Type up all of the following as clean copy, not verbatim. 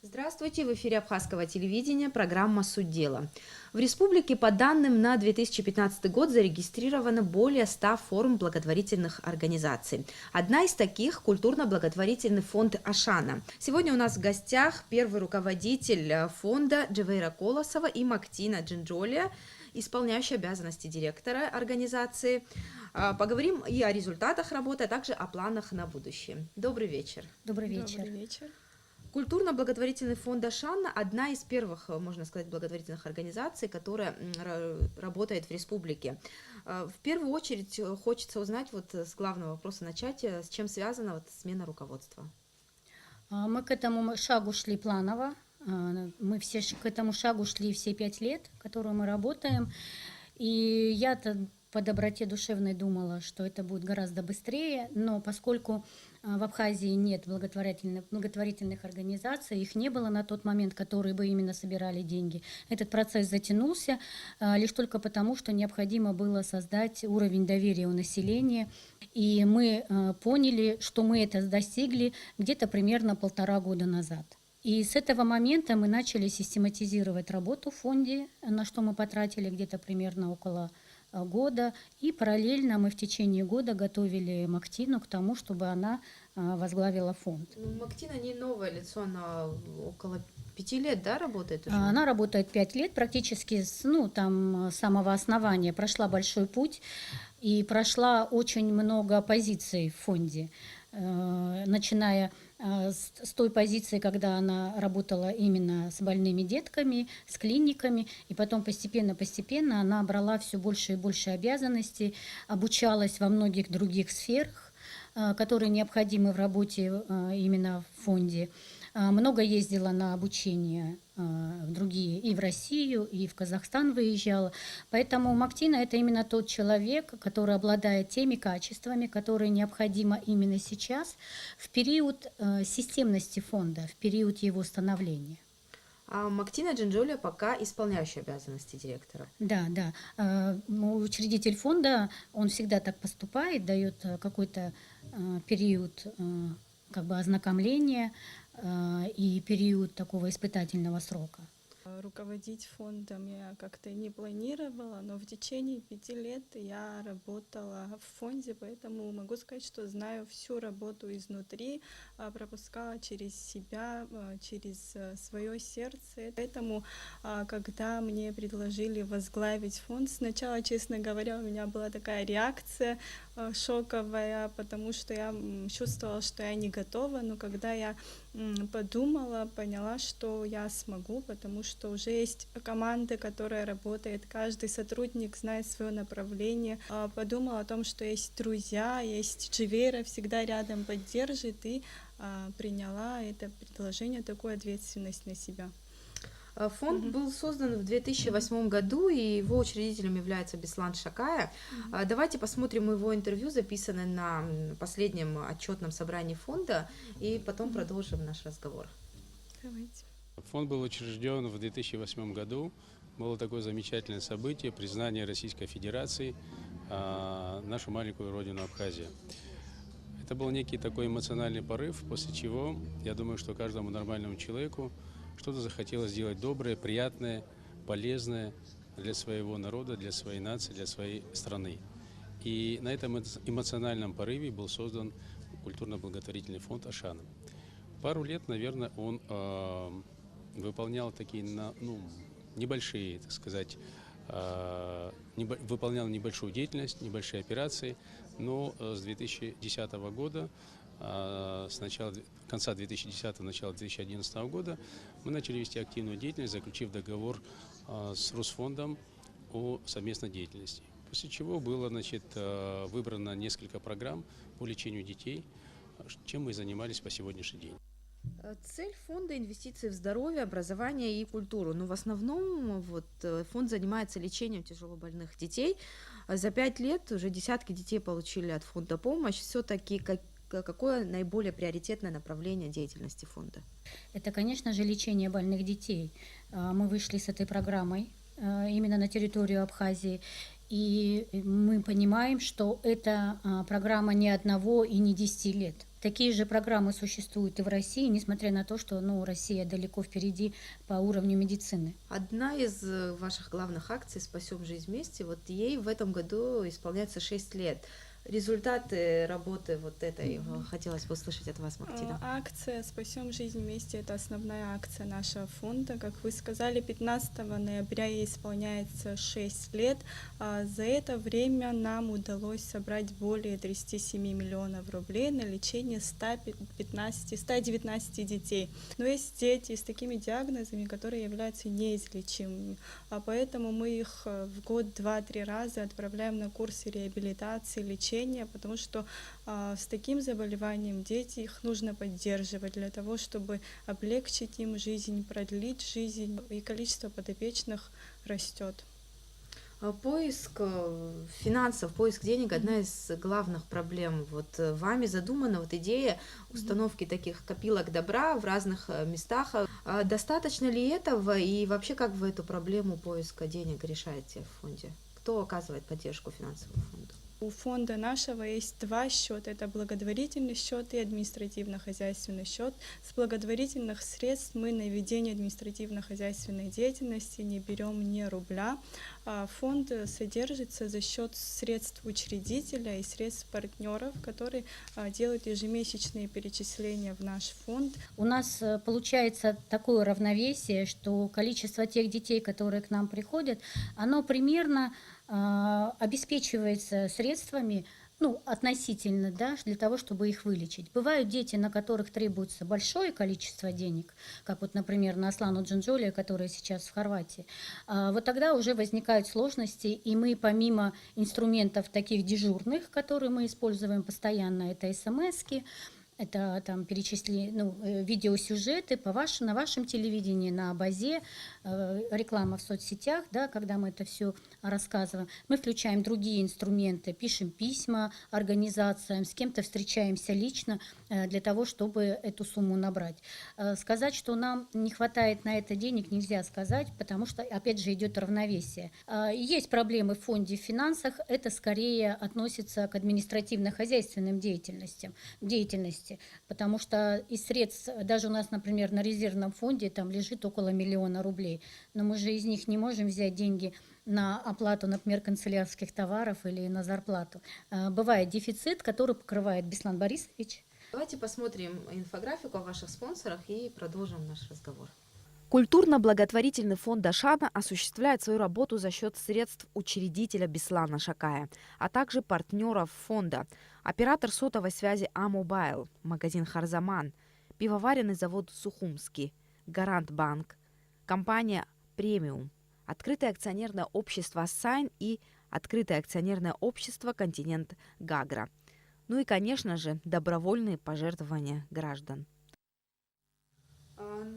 Здравствуйте, в эфире Абхазского телевидения, программа «Суть дела». В республике по данным на 2015 год зарегистрировано более 100 форм благотворительных организаций. Одна из таких – культурно-благотворительный фонд «Ашана». Сегодня у нас в гостях первый руководитель фонда Джевейра Колосова и Мактина Джинджолия, исполняющая обязанности директора организации. Поговорим и о результатах работы, а также о планах на будущее. Добрый вечер. Добрый вечер. Добрый вечер. Культурно-благотворительный фонд «Ашана» – одна из первых, можно сказать, благотворительных организаций, которая работает в республике. В первую очередь хочется узнать, с главного вопроса начать, с чем связана смена руководства. Мы к этому шагу шли планово. Мы все к этому шагу шли все 5 лет, которые мы работаем. И я-то по доброте душевной думала, что это будет гораздо быстрее, но поскольку в Абхазии нет благотворительных организаций, их не было на тот момент, которые бы именно собирали деньги, этот процесс затянулся лишь только потому, что необходимо было создать уровень доверия у населения. И мы поняли, что мы это достигли где-то примерно 1,5 года назад. И с этого момента мы начали систематизировать работу в фонде, на что мы потратили где-то примерно около года. И параллельно мы в течение года готовили Мактину к тому, чтобы она возглавила фонд. Мактина не новое лицо, она около 5 лет, да, работает уже? Она работает 5 лет, практически с самого основания. Прошла большой путь и прошла очень много позиций в фонде, начиная с той позиции, когда она работала именно с больными детками, с клиниками, и потом постепенно она брала все больше и больше обязанностей, обучалась во многих других сферах, которые необходимы в работе именно в фонде. Много ездила на обучение в другие, и в Россию, и в Казахстан выезжала. Поэтому Мактина – это именно тот человек, который обладает теми качествами, которые необходимы именно сейчас, в период системности фонда, в период его становления. А Мактина Джинджолия пока исполняющая обязанности директора. Да. Учредитель фонда, он всегда так поступает, дает какой-то период ознакомления и период такого испытательного срока. Руководить фондом я как-то не планировала, но в течение 5 лет я работала в фонде, поэтому могу сказать, что знаю всю работу изнутри, пропускала через себя, через свое сердце. Поэтому, когда мне предложили возглавить фонд, сначала, честно говоря, у меня была такая реакция шоковая, потому что я чувствовала, что я не готова, но когда я подумала, поняла, что я смогу, потому что уже есть команда, которая работает, каждый сотрудник знает свое направление. Подумала о том, что есть друзья, есть Джевейра, всегда рядом поддержит, и приняла это предложение, такую ответственность на себя. Фонд был создан в 2008 году, и его учредителем является Беслан Шакая. Давайте посмотрим его интервью, записанное на последнем отчетном собрании фонда, и потом продолжим наш разговор. Давайте. Фонд был учрежден в 2008 году. Было такое замечательное событие – признание Российской Федерации нашу маленькую родину Абхазия. Это был некий такой эмоциональный порыв, после чего, я думаю, что каждому нормальному человеку что-то захотелось сделать доброе, приятное, полезное для своего народа, для своей нации, для своей страны. И на этом эмоциональном порыве был создан культурно-благотворительный фонд «Ашана». Пару лет, наверное, он выполнял такие небольшие, так сказать, выполнял небольшую деятельность, небольшие операции, но с 2010 года, с конца 2010 начала 2011 года мы начали вести активную деятельность, заключив договор с Русфондом о совместной деятельности. После чего было выбрано несколько программ по лечению детей, чем мы и занимались по сегодняшний день. Цель фонда – инвестиции в здоровье, образование и культуру. Но в основном фонд занимается лечением тяжелобольных детей. За 5 лет уже десятки детей получили от фонда помощь. Все-таки какое наиболее приоритетное направление деятельности фонда? Это, конечно же, лечение больных детей. Мы вышли с этой программой именно на территорию Абхазии. И мы понимаем, что это программа не одного и не 10 лет. Такие же программы существуют и в России, несмотря на то, что Россия далеко впереди по уровню медицины. Одна из ваших главных акций «Спасем жизнь вместе», вот ей в этом году исполняется 6 лет. Результаты работы вот этой хотелось бы услышать от вас, Мактина. Акция «Спасем жизнь вместе» — это основная акция нашего фонда. Как вы сказали, 15 ноября ей исполняется 6 лет. За это время нам удалось собрать более 37 миллионов рублей на лечение 119 детей. Но есть дети с такими диагнозами, которые являются неизлечимыми. Поэтому мы их в год 2-3 раза отправляем на курсы реабилитации, лечения, потому что с таким заболеванием дети, их нужно поддерживать для того, чтобы облегчить им жизнь, продлить жизнь, и количество подопечных растет. Поиск финансов, поиск денег — одна из главных проблем. Вот вами задумана вот идея установки таких копилок добра в разных местах. Достаточно ли этого, и вообще как вы эту проблему поиска денег решаете в фонде? Кто оказывает поддержку финансовому фонду? У фонда нашего есть 2 счета. Это благотворительный счет и административно-хозяйственный счет. С благотворительных средств мы на ведение административно-хозяйственной деятельности не берем ни рубля. Фонд содержится за счет средств учредителя и средств партнеров, которые делают ежемесячные перечисления в наш фонд. У нас получается такое равновесие, что количество тех детей, которые к нам приходят, оно примерно обеспечивается средствами, относительно, да, для того, чтобы их вылечить. Бывают дети, на которых требуется большое количество денег, как вот, например, на Аслану Джинджолия, которая сейчас в Хорватии. Вот тогда уже возникают сложности, и мы помимо инструментов таких дежурных, которые мы используем постоянно, это СМС-ки, это там видеосюжеты на вашем телевидении, на базе, реклама в соцсетях, да, когда мы это все рассказываем. Мы включаем другие инструменты, пишем письма организациям, с кем-то встречаемся лично для того, чтобы эту сумму набрать. Сказать, что нам не хватает на это денег, нельзя сказать, потому что, опять же, идет равновесие. Есть проблемы в фонде в финансах, это скорее относится к административно-хозяйственным деятельности, потому что из средств, даже у нас, например, на резервном фонде там лежит около 1 миллиона рублей, но мы же из них не можем взять деньги на оплату, например, канцелярских товаров или на зарплату. Бывает дефицит, который покрывает Беслан Борисович. Давайте посмотрим инфографику о ваших спонсорах и продолжим наш разговор. Культурно-благотворительный фонд Ашана осуществляет свою работу за счет средств учредителя Беслана Шакая, а также партнеров фонда. Оператор сотовой связи А-Мобайл, магазин Харзаман, пивоваренный завод Сухумский, Гарант Банк, компания Премиум, открытое акционерное общество Сайн и открытое акционерное общество Континент Гагра. Ну и, конечно же, добровольные пожертвования граждан.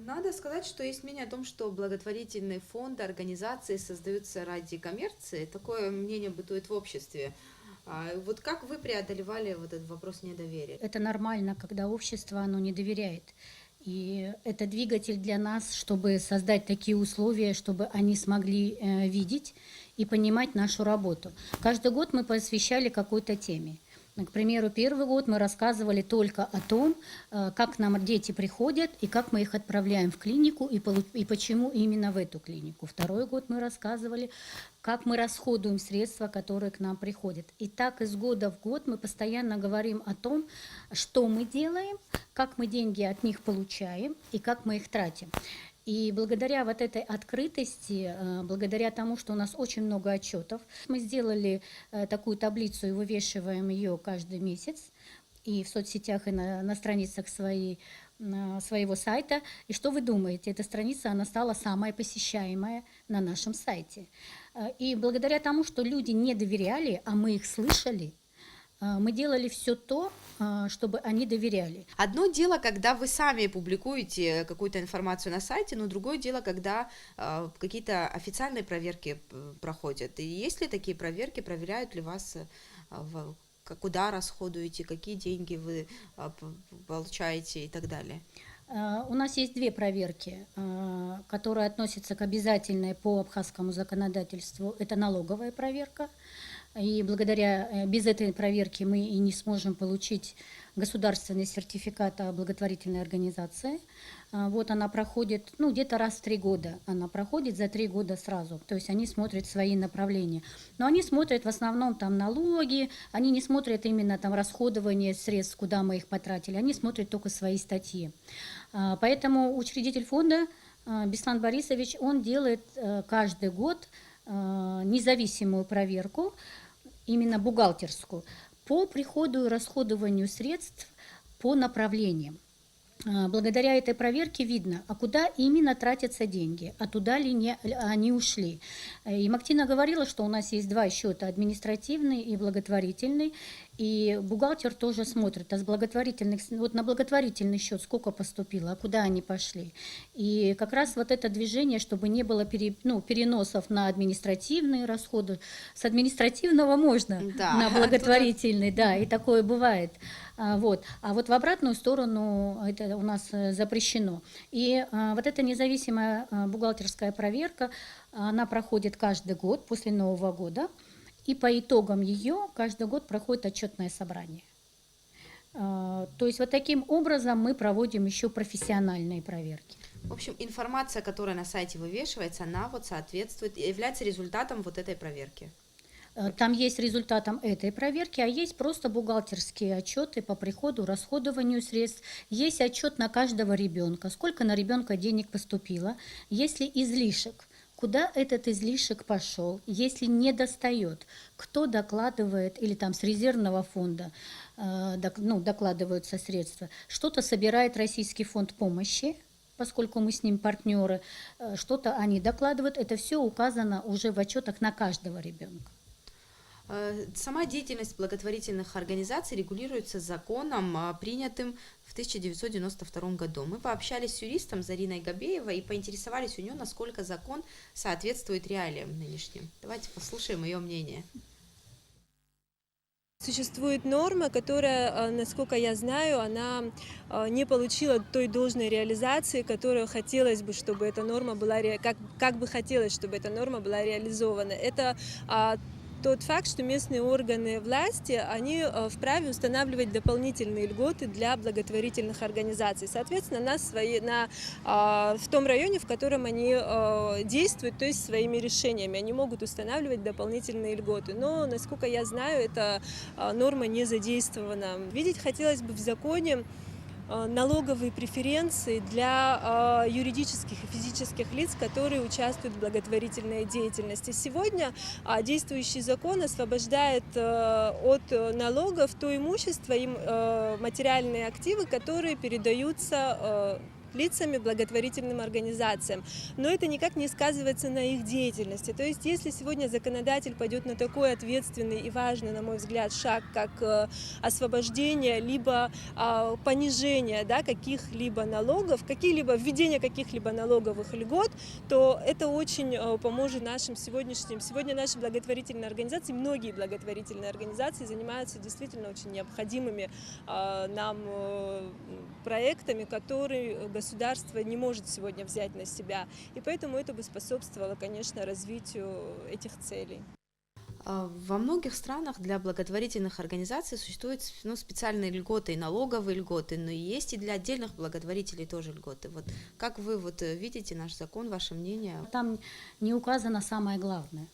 Надо сказать, что есть мнение о том, что благотворительные фонды, организации создаются ради коммерции. Такое мнение бытует в обществе. Вот как вы преодолевали вот этот вопрос недоверия? Это нормально, когда общество оно не доверяет. И это двигатель для нас, чтобы создать такие условия, чтобы они смогли видеть и понимать нашу работу. Каждый год мы посвящали какой-то теме. К примеру, первый год мы рассказывали только о том, как к нам дети приходят и как мы их отправляем в клинику и почему именно в эту клинику. Второй год мы рассказывали, как мы расходуем средства, которые к нам приходят. И так из года в год мы постоянно говорим о том, что мы делаем, как мы деньги от них получаем и как мы их тратим. И благодаря вот этой открытости, благодаря тому, что у нас очень много отчетов, мы сделали такую таблицу и вывешиваем ее каждый месяц и в соцсетях, и на страницах своего сайта. И что вы думаете? Эта страница, она стала самая посещаемая на нашем сайте. И благодаря тому, что люди не доверяли, а мы их слышали, мы делали все то, чтобы они доверяли. Одно дело, когда вы сами публикуете какую-то информацию на сайте, но другое дело, когда какие-то официальные проверки проходят. И есть ли такие проверки, проверяют ли вас, куда расходуете, какие деньги вы получаете и так далее? У нас есть две проверки, которые относятся к обязательной по абхазскому законодательству. Это налоговая проверка. И без этой проверки мы и не сможем получить государственный сертификат о благотворительной организации. Вот она проходит, где-то раз в 3 года. Она проходит за 3 года сразу. То есть они смотрят свои направления. Но они смотрят в основном там налоги, они не смотрят именно там расходование средств, куда мы их потратили. Они смотрят только свои статьи. Поэтому учредитель фонда Беслан Борисович, он делает каждый год независимую проверку, именно бухгалтерскую, по приходу и расходованию средств по направлениям. Благодаря этой проверке видно, а куда именно тратятся деньги, а туда ли они ушли. И Мактина говорила, что у нас есть 2 счета, административный и благотворительный, и бухгалтер тоже смотрит, а с благотворительных, вот на благотворительный счет сколько поступило, а куда они пошли. И как раз вот это движение, чтобы не было переносов на административные расходы, с административного можно на благотворительный, да, и такое бывает. А вот в обратную сторону это у нас запрещено. И вот эта независимая бухгалтерская проверка, она проходит каждый год после Нового года, и по итогам ее каждый год проходит отчетное собрание. То есть вот таким образом мы проводим еще профессиональные проверки. В общем, информация, которая на сайте вывешивается, она вот соответствует, является результатом вот этой проверки. Там есть результатом этой проверки, а есть просто бухгалтерские отчеты по приходу, расходованию средств. Есть отчет на каждого ребенка, сколько на ребенка денег поступило, есть ли излишек, куда этот излишек пошел, если не достает, кто докладывает, или там с резервного фонда докладываются средства. Что-то собирает Российский фонд помощи, поскольку мы с ним партнеры, что-то они докладывают. Это все указано уже в отчетах на каждого ребенка. Сама деятельность благотворительных организаций регулируется законом, принятым в 1992 году. Мы пообщались с юристом Зариной Габеевой и поинтересовались у нее, насколько закон соответствует реалиям нынешним. Давайте послушаем ее мнение. Существует норма, которая, насколько я знаю, она не получила той должной реализации, которую хотелось бы, чтобы эта норма была, как бы хотелось, чтобы эта норма была реализована. Это тот факт, что местные органы власти, они вправе устанавливать дополнительные льготы для благотворительных организаций. Соответственно, в том районе, в котором они действуют, то есть своими решениями, они могут устанавливать дополнительные льготы. Но, насколько я знаю, эта норма не задействована. Видеть хотелось бы в законе налоговые преференции для юридических и физических лиц, которые участвуют в благотворительной деятельности. Сегодня действующий закон освобождает от налогов то имущество и материальные активы, которые передаются лицами благотворительным организациям. Но это никак не сказывается на их деятельности. То есть, если сегодня законодатель пойдет на такой ответственный и важный, на мой взгляд, шаг, как освобождение, либо понижение каких-либо налогов, введение каких-либо налоговых льгот, то это очень поможет Сегодня наши благотворительные организации, многие благотворительные организации занимаются действительно очень необходимыми нам проектами, которые государство не может сегодня взять на себя. И поэтому это бы способствовало, конечно, развитию этих целей. Во многих странах для благотворительных организаций существуют специальные льготы, и налоговые льготы, но есть и для отдельных благотворителей тоже льготы. Вот как вы видите наш закон, ваше мнение? Там не указано самое главное.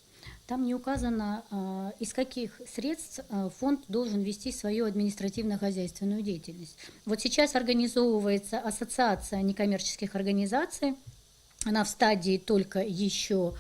Там не указано, из каких средств фонд должен вести свою административно-хозяйственную деятельность. Вот сейчас организовывается ассоциация некоммерческих организаций, она в стадии только еще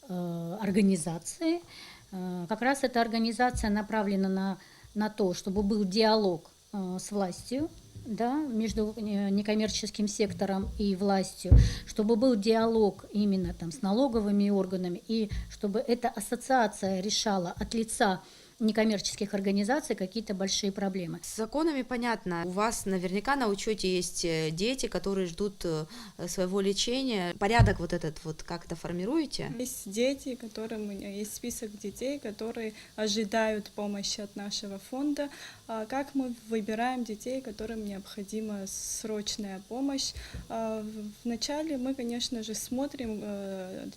организации. Как раз эта организация направлена на то, чтобы был диалог с властью, между некоммерческим сектором и властью, чтобы был диалог именно с налоговыми органами, и чтобы эта ассоциация решала от лица некоммерческих организаций какие-то большие проблемы. С законами понятно. У вас наверняка на учете есть дети, которые ждут своего лечения. Порядок вот этот вот как-то формируете? Есть дети, которым у меня есть список детей, которые ожидают помощи от нашего фонда. Как мы выбираем детей, которым необходима срочная помощь? Вначале мы, конечно же, смотрим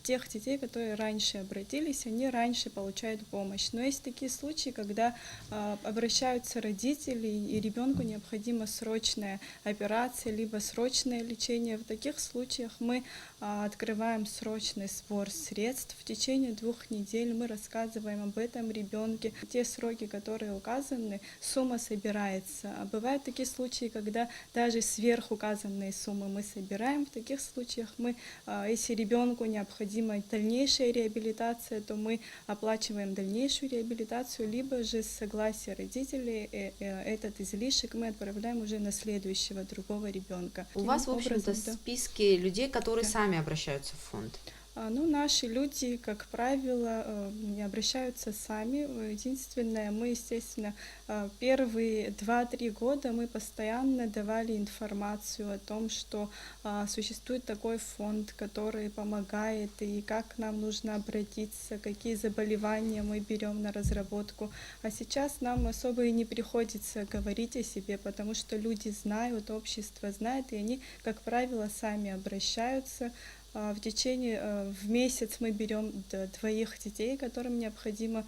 тех детей, которые раньше обратились, они раньше получают помощь. Но есть такие случаи, когда обращаются родители, и ребенку необходима срочная операция, либо срочное лечение. В таких случаях мы открываем срочный сбор средств. В течение 2 недель мы рассказываем об этом ребенке. Те сроки, которые указаны, сумма собирается. А бывают такие случаи, когда даже сверхуказанные суммы мы собираем. В таких случаях мы, если ребенку необходима дальнейшая реабилитация, то мы оплачиваем дальнейшую реабилитацию, либо же с согласия родителей этот излишек мы отправляем уже на следующего другого ребенка. У вас, в общем-то, да. списки людей, которые сами обращаются в фонд. Ну, наши люди, как правило, не обращаются сами. Единственное, мы, естественно, первые 2-3 года мы постоянно давали информацию о том, что существует такой фонд, который помогает, и как нам нужно обратиться, какие заболевания мы берем на разработку. А сейчас нам особо и не приходится говорить о себе, потому что люди знают, общество знает, и они, как правило, сами обращаются. В месяц мы берем 2 детей, которым необходимо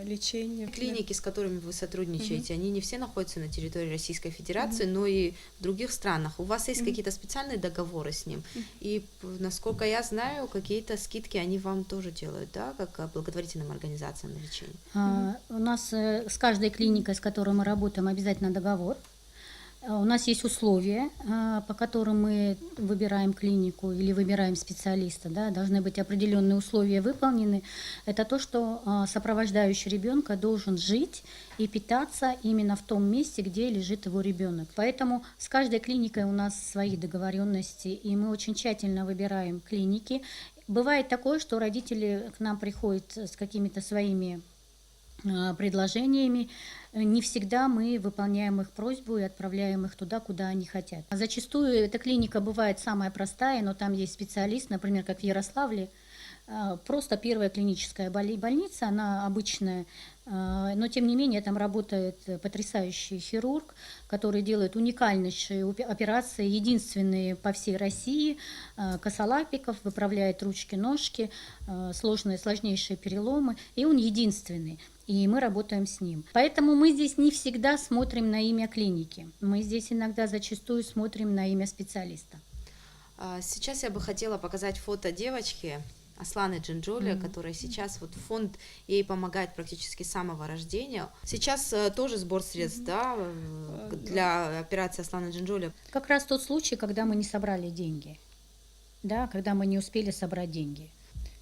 лечение. Клиники, с которыми вы сотрудничаете, они не все находятся на территории Российской Федерации, но и в других странах. У вас есть какие-то специальные договоры с ним? И, насколько я знаю, какие-то скидки они вам тоже делают, да, как благотворительным организациям на лечение? У нас с каждой клиникой, с которой мы работаем, обязательно договор. У нас есть условия, по которым мы выбираем клинику или выбираем специалиста. Да, должны быть определенные условия выполнены. Это то, что сопровождающий ребенка должен жить и питаться именно в том месте, где лежит его ребенок. Поэтому с каждой клиникой у нас свои договоренности, и мы очень тщательно выбираем клиники. Бывает такое, что родители к нам приходят с какими-то своими предложениями. Не всегда мы выполняем их просьбу и отправляем их туда, куда они хотят. Зачастую эта клиника бывает самая простая, но там есть специалист, например, как в Ярославле, просто первая клиническая больница, она обычная, но тем не менее там работает потрясающий хирург, который делает уникальнейшие операции, единственные по всей России, косолапиков, выправляет ручки-ножки, сложнейшие переломы, и он единственный. И мы работаем с ним. Поэтому мы здесь не всегда смотрим на имя клиники. Мы здесь иногда зачастую смотрим на имя специалиста. Сейчас я бы хотела показать фото девочки Асланы Джинджоли, которая сейчас вот фонд ей помогает практически с самого рождения. Сейчас тоже сбор средств, да, для операции Асланы Джинджоли. Как раз тот случай, когда мы не собрали деньги, да, когда мы не успели собрать деньги.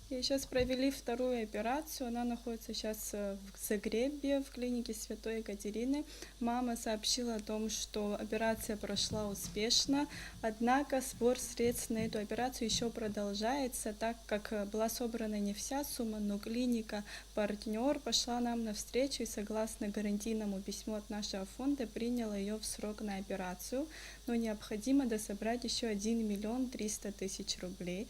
И сейчас провели 2-ю операцию. Она находится сейчас в Загребе, в клинике Святой Екатерины. Мама сообщила о том, что операция прошла успешно, однако сбор средств на эту операцию еще продолжается, так как была собрана не вся сумма, но клиника-партнер пошла нам навстречу и, согласно гарантийному письму от нашего фонда, приняла ее в срок на операцию. Но необходимо дособрать еще 1 300 000 рублей.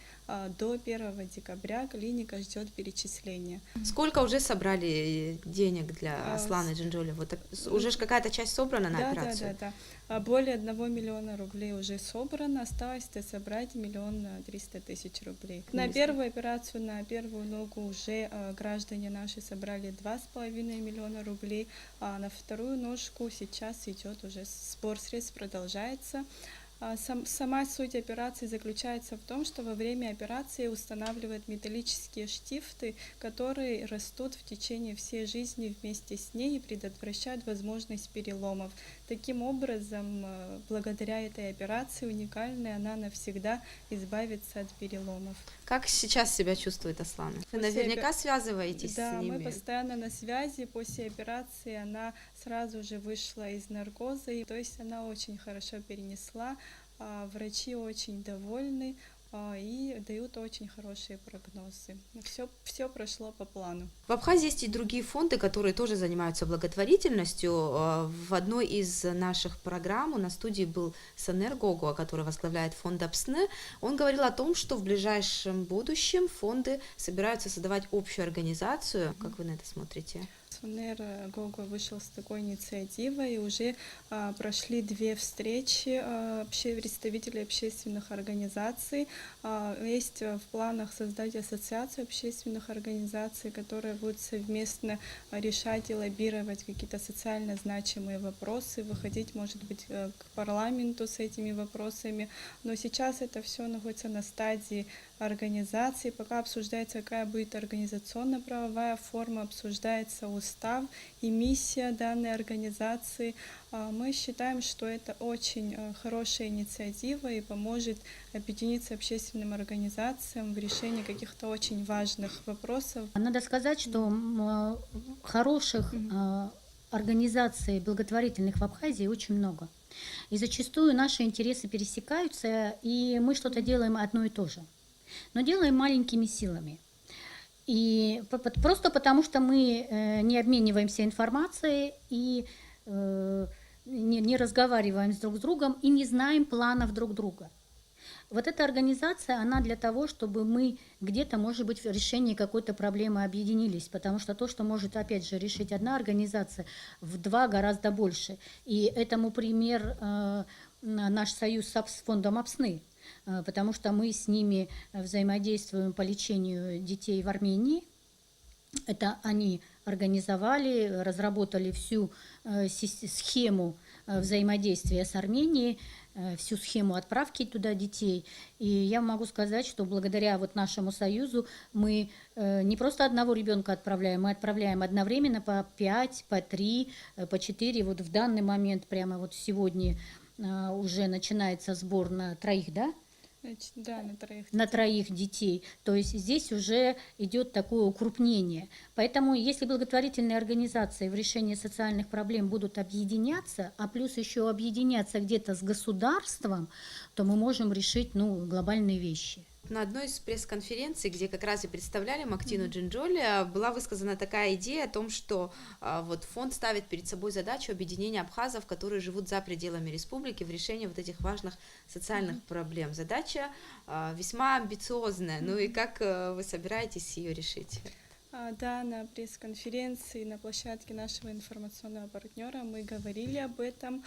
До 1 декабря клиника ждет перечисления. Сколько уже собрали денег для Асланы Джинджоли? Вот уже какая-то часть собрана на операцию? Да. Более 1 миллиона рублей уже собрано, осталось дособрать 1 300 000 рублей. На первую операцию, на первую ногу уже граждане наши собрали 2,5 миллиона рублей, а на вторую ножку сейчас идет уже сбор средств, продолжается. Сама суть операции заключается в том, что во время операции устанавливают металлические штифты, которые растут в течение всей жизни вместе с ней и предотвращают возможность переломов. Таким образом, благодаря этой операции уникальной, она навсегда избавится от переломов. Как сейчас себя чувствует Аслана? Вы наверняка связываетесь с ними? Да, мы постоянно на связи. После операции она сразу же вышла из наркоза, то есть она очень хорошо перенесла. Врачи очень довольны. и дают очень хорошие прогнозы. Все прошло по плану. В Абхазии есть и другие фонды, которые тоже занимаются благотворительностью. В одной из наших программ у нас в студии был Санер Гогуа, который возглавляет фонд Апсны. Он говорил о том, что в ближайшем будущем фонды собираются создавать общую организацию. Как вы на это смотрите? Сонер Гого вышел с такой инициативой, и уже прошли 2 встречи представителей общественных организаций. Есть в планах создать ассоциацию общественных организаций, которые будут совместно решать и лоббировать какие-то социально значимые вопросы, выходить, может быть, к парламенту с этими вопросами. Но сейчас это все находится на стадии организации, пока обсуждается, какая будет организационно-правовая форма, обсуждается устав и миссия данной организации. Мы считаем, что это очень хорошая инициатива и поможет объединиться общественным организациям в решении каких-то очень важных вопросов. Надо сказать, что хороших организаций благотворительных в Абхазии очень много. И зачастую наши интересы пересекаются, и мы что-то делаем одно и то же. Но делаем маленькими силами. И просто потому, что мы не обмениваемся информацией и не разговариваем друг с другом и не знаем планов друг друга. Вот эта организация, она для того, чтобы мы где-то, может быть, в решении какой-то проблемы объединились, потому что то, что может, опять же, решить одна организация, в 2 гораздо больше. И этому пример наш союз с фондом Апсны, потому что мы с ними взаимодействуем по лечению детей в Армении. Это они организовали, разработали всю схему взаимодействия с Арменией, всю схему отправки туда детей. И я могу сказать, что благодаря вот нашему союзу мы не просто одного ребенка отправляем, мы отправляем одновременно по 5, по 3, по 4. Вот в данный момент, прямо вот сегодня уже начинается сбор на 3, да? Да, на 3. На 3 детей. То есть здесь уже идет такое укрупнение. Поэтому если благотворительные организации в решении социальных проблем будут объединяться, а плюс еще объединяться где-то с государством, то мы можем решить глобальные вещи. На одной из пресс-конференций, где как раз и представляли Мактину Джинджоли, была высказана такая идея о том, что вот фонд ставит перед собой задачу объединения абхазов, которые живут за пределами республики, в решении вот этих важных социальных проблем. Задача весьма амбициозная. Ну и как вы собираетесь ее решить? Да, на пресс-конференции на площадке нашего информационного партнера мы говорили об этом.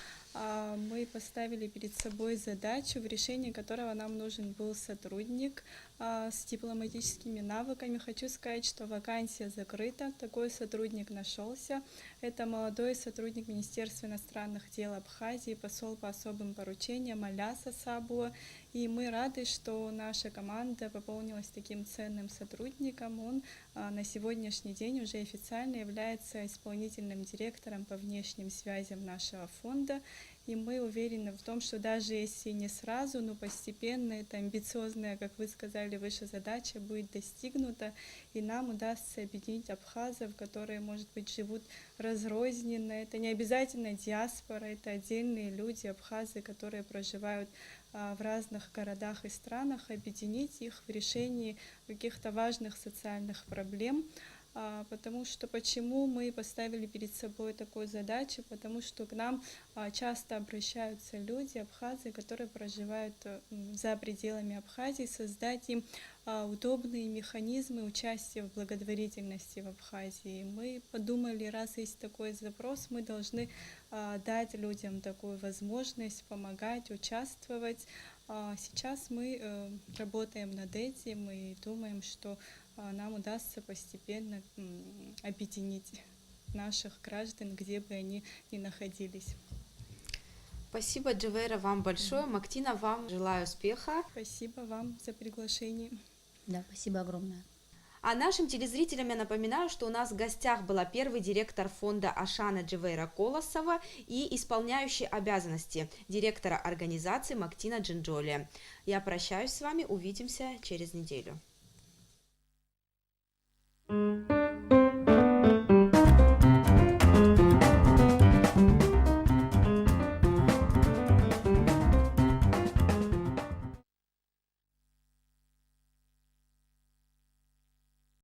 Мы поставили перед собой задачу, в решении которого нам нужен был сотрудник с дипломатическими навыками. Хочу сказать, что вакансия закрыта, такой сотрудник нашелся. Это молодой сотрудник Министерства иностранных дел Абхазии, посол по особым поручениям Аляса Сабуа. И мы рады, что наша команда пополнилась таким ценным сотрудником. Он на сегодняшний день уже официально является исполнительным директором по внешним связям нашего фонда. И мы уверены в том, что даже если не сразу, но постепенно эта амбициозная, как вы сказали, выше задача будет достигнута, и нам удастся объединить абхазов, которые, может быть, живут разрозненно. Это не обязательно диаспора, это отдельные люди, абхазы, которые проживают в разных городах и странах, объединить их в решении каких-то важных социальных проблем. Потому что почему мы поставили перед собой такую задачу? Потому что к нам часто обращаются люди, абхазы, которые проживают за пределами Абхазии, создать им удобные механизмы участия в благотворительности в Абхазии. Мы подумали, раз есть такой запрос, мы должны дать людям такую возможность помогать, участвовать. Сейчас мы работаем над этим и думаем, что нам удастся постепенно объединить наших граждан, где бы они ни находились. Спасибо, Джавейра, вам большое. Мактина, вам желаю успеха. Спасибо вам за приглашение. Да, спасибо огромное. А нашим телезрителям я напоминаю, что у нас в гостях была первый директор фонда Ашана Джавейра Колосова и исполняющий обязанности директора организации Мактина Джинджоли. Я прощаюсь с вами, увидимся через неделю.